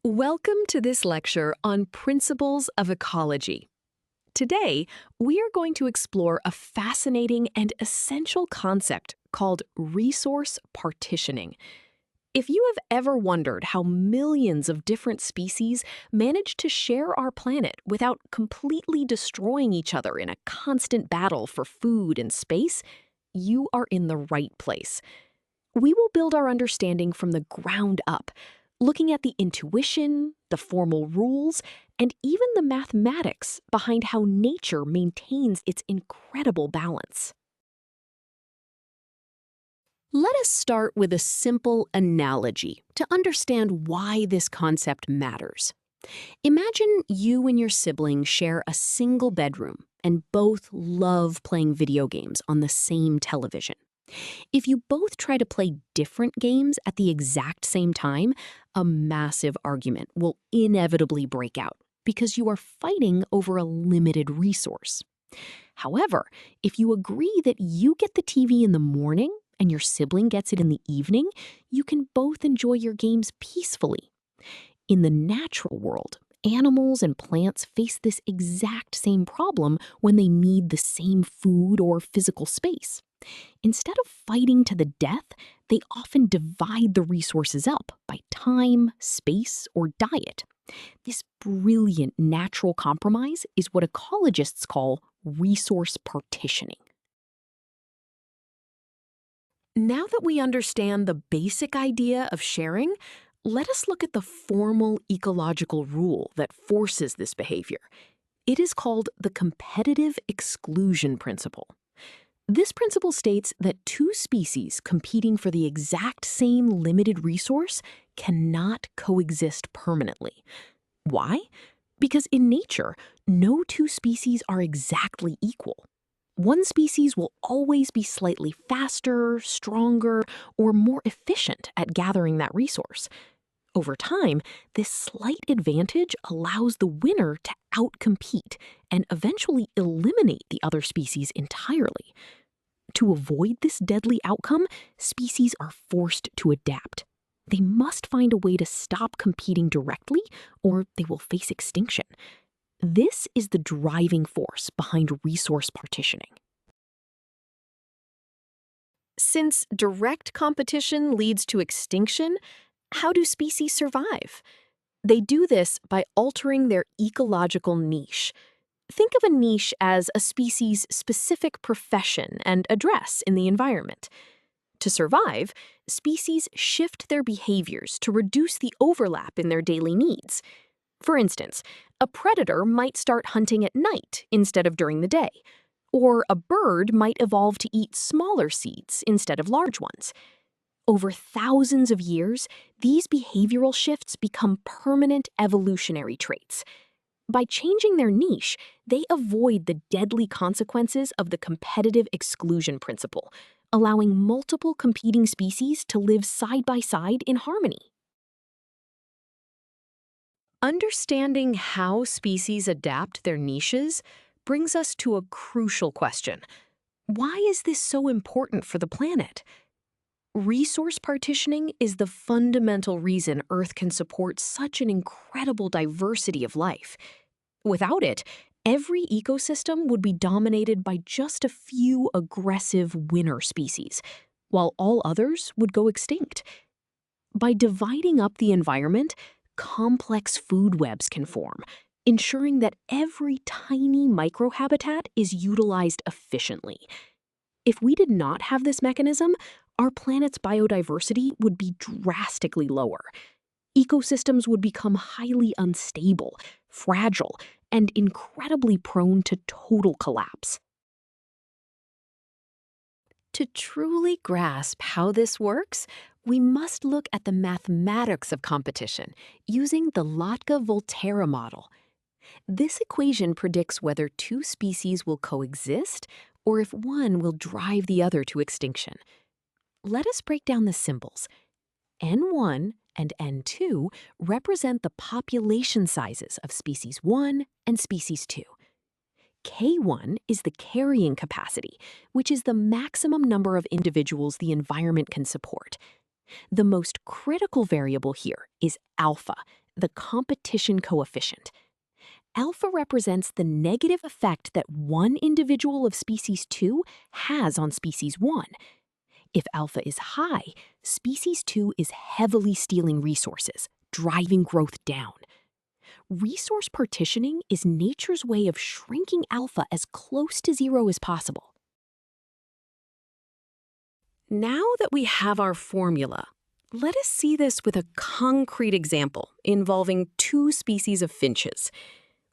Welcome to this lecture on principles of ecology. Today, we are going to explore a fascinating and essential concept called resource partitioning. If you have ever wondered how millions of different species manage to share our planet without completely destroying each other in a constant battle for food and space, you are in the right place. We will build our understanding from the ground up, looking at the intuition, the formal rules, and even the mathematics behind how nature maintains its incredible balance. Let us start with a simple analogy to understand why this concept matters. Imagine you and your sibling share a single bedroom and both love playing video games on the same television. If you both try to play different games at the exact same time, a massive argument will inevitably break out because you are fighting over a limited resource. However, if you agree that you get the TV in the morning and your sibling gets it in the evening, you can both enjoy your games peacefully. In the natural world, animals and plants face this exact same problem when they need the same food or physical space. Instead of fighting to the death, they often divide the resources up by time, space, or diet. This brilliant natural compromise is what ecologists call resource partitioning. Now that we understand the basic idea of sharing, let us look at the formal ecological rule that forces this behavior. It is called the competitive exclusion principle. This principle states that two species competing for the exact same limited resource cannot coexist permanently. Why? Because in nature, no two species are exactly equal. One species will always be slightly faster, stronger, or more efficient at gathering that resource. Over time, this slight advantage allows the winner to outcompete and eventually eliminate the other species entirely. To avoid this deadly outcome, species are forced to adapt. They must find a way to stop competing directly, or they will face extinction. This is the driving force behind resource partitioning. Since direct competition leads to extinction, how do species survive? They do this by altering their ecological niche. Think of a niche as a species' specific profession and address in the environment. To survive, species shift their behaviors to reduce the overlap in their daily needs. For instance, a predator might start hunting at night instead of during the day, or a bird might evolve to eat smaller seeds instead of large ones. Over thousands of years, these behavioral shifts become permanent evolutionary traits. By changing their niche, they avoid the deadly consequences of the competitive exclusion principle, allowing multiple competing species to live side by side in harmony. Understanding how species adapt their niches brings us to a crucial question. Why is this so important for the planet? Resource partitioning is the fundamental reason Earth can support such an incredible diversity of life. Without it, every ecosystem would be dominated by just a few aggressive winner species, while all others would go extinct. By dividing up the environment, complex food webs can form, ensuring that every tiny microhabitat is utilized efficiently. If we did not have this mechanism, our planet's biodiversity would be drastically lower. Ecosystems would become highly unstable, fragile, and incredibly prone to total collapse. To truly grasp how this works, we must look at the mathematics of competition using the Lotka-Volterra model. This equation predicts whether two species will coexist or if one will drive the other to extinction. Let us break down the symbols. N1 and N2 represent the population sizes of species 1 and species 2. K1 is the carrying capacity, which is the maximum number of individuals the environment can support. The most critical variable here is alpha, the competition coefficient. Alpha represents the negative effect that one individual of species 2 has on species 1. If alpha is high, species 2 is heavily stealing resources, driving growth down. Resource partitioning is nature's way of shrinking alpha as close to zero as possible. Now that we have our formula, let us see this with a concrete example involving two species of finches.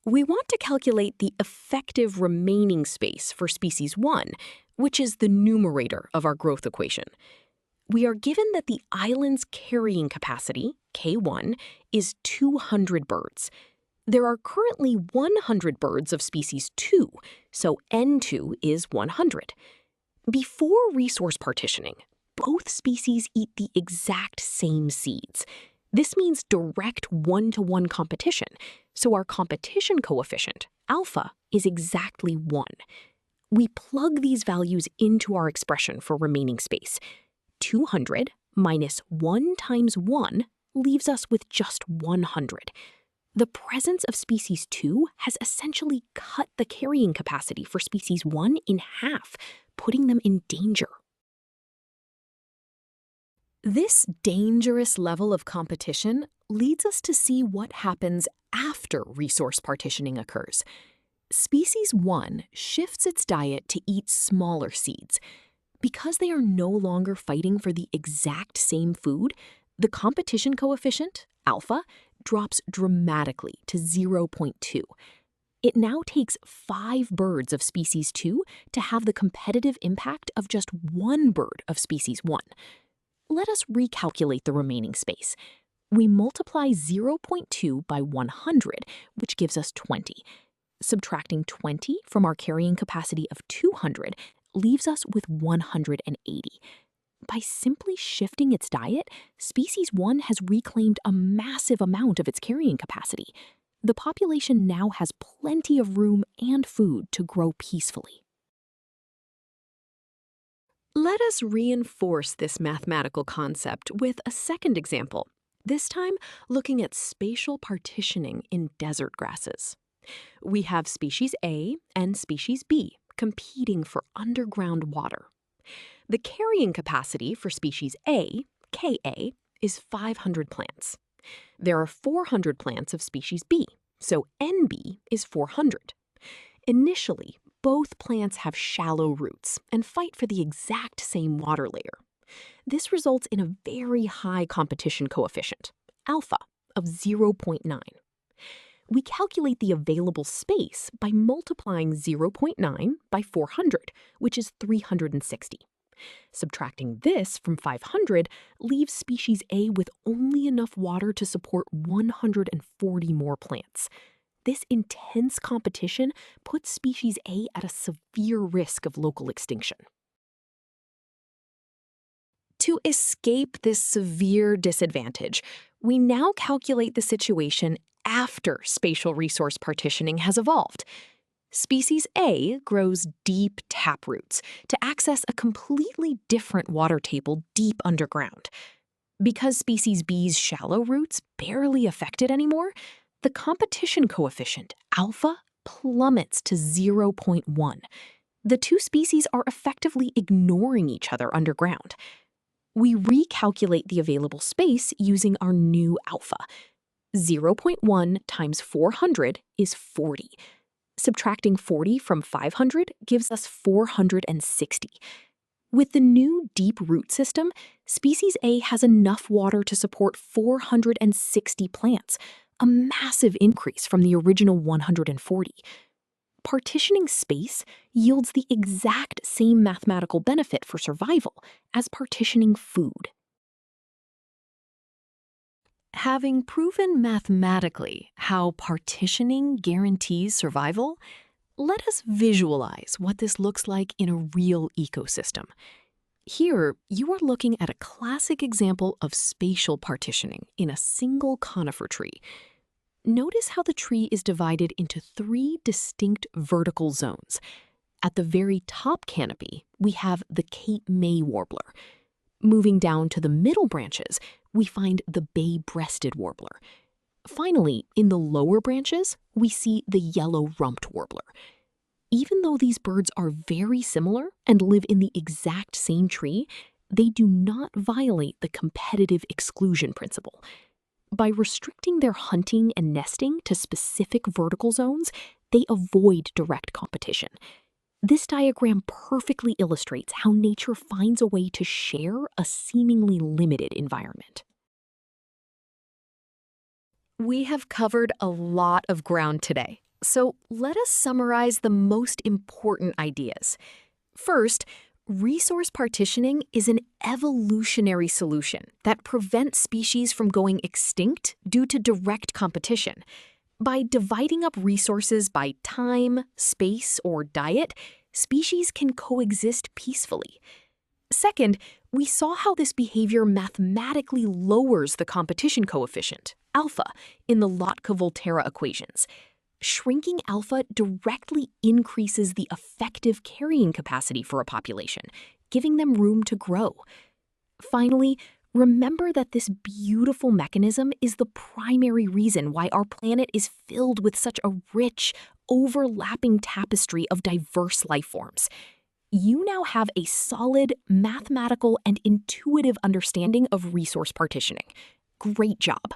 We want to calculate the effective remaining space for species 1, which is the numerator of our growth equation. We are given that the island's carrying capacity, K1, is 200 birds. There are currently 100 birds of species 2, so N2 is 100. Before resource partitioning, both species eat the exact same seeds. This means direct one-to-one competition, so our competition coefficient, alpha, is exactly 1. We plug these values into our expression for remaining space. 200 minus 1 times 1 leaves us with just 100. The presence of species 2 has essentially cut the carrying capacity for species 1 in half, putting them in danger. This dangerous level of competition leads us to see what happens after resource partitioning occurs. Species 1 shifts its diet to eat smaller seeds. Because they are no longer fighting for the exact same food, the competition coefficient, alpha, drops dramatically to 0.2. It now takes 5 birds of species 2 to have the competitive impact of just 1 bird of species 1. Let us recalculate the remaining space. We multiply 0.2 by 100, which gives us 20. Subtracting 20 from our carrying capacity of 200 leaves us with 180. By simply shifting its diet, species 1 has reclaimed a massive amount of its carrying capacity. The population now has plenty of room and food to grow peacefully. Let us reinforce this mathematical concept with a second example, this time looking at spatial partitioning in desert grasses. We have species A and species B competing for underground water. The carrying capacity for species A, Ka, is 500 plants. There are 400 plants of species B, so Nb is 400. Initially, both plants have shallow roots and fight for the exact same water layer. This results in a very high competition coefficient, alpha, of 0.9. We calculate the available space by multiplying 0.9 by 400, which is 360. Subtracting this from 500 leaves species A with only enough water to support 140 more plants. This intense competition puts species A at a severe risk of local extinction. To escape this severe disadvantage, we now calculate the situation after spatial resource partitioning has evolved. Species A grows deep taproots to access a completely different water table deep underground. Because species B's shallow roots barely affect it anymore, the competition coefficient, alpha, plummets to 0.1. The two species are effectively ignoring each other underground. We recalculate the available space using our new alpha. 0.1 times 400 is 40. Subtracting 40 from 500 gives us 460. With the new deep root system, species A has enough water to support 460 plants, a massive increase from the original 140. Partitioning space yields the exact same mathematical benefit for survival as partitioning food. Having proven mathematically how partitioning guarantees survival, let us visualize what this looks like in a real ecosystem. Here, you are looking at a classic example of spatial partitioning in a single conifer tree. Notice how the tree is divided into 3 distinct vertical zones. At the very top canopy, we have the Cape May warbler. Moving down to the middle branches, we find the bay-breasted warbler. Finally, in the lower branches, we see the yellow-rumped warbler. Even though these birds are very similar and live in the exact same tree, they do not violate the competitive exclusion principle. By restricting their hunting and nesting to specific vertical zones, they avoid direct competition. This diagram perfectly illustrates how nature finds a way to share a seemingly limited environment. We have covered a lot of ground today, so let us summarize the most important ideas. First, resource partitioning is an evolutionary solution that prevents species from going extinct due to direct competition. By dividing up resources by time, space, or diet, species can coexist peacefully. Second, we saw how this behavior mathematically lowers the competition coefficient, alpha, in the Lotka-Volterra equations. Shrinking alpha directly increases the effective carrying capacity for a population, giving them room to grow. Finally, remember that this beautiful mechanism is the primary reason why our planet is filled with such a rich, overlapping tapestry of diverse life forms. You now have a solid, mathematical, and intuitive understanding of resource partitioning. Great job!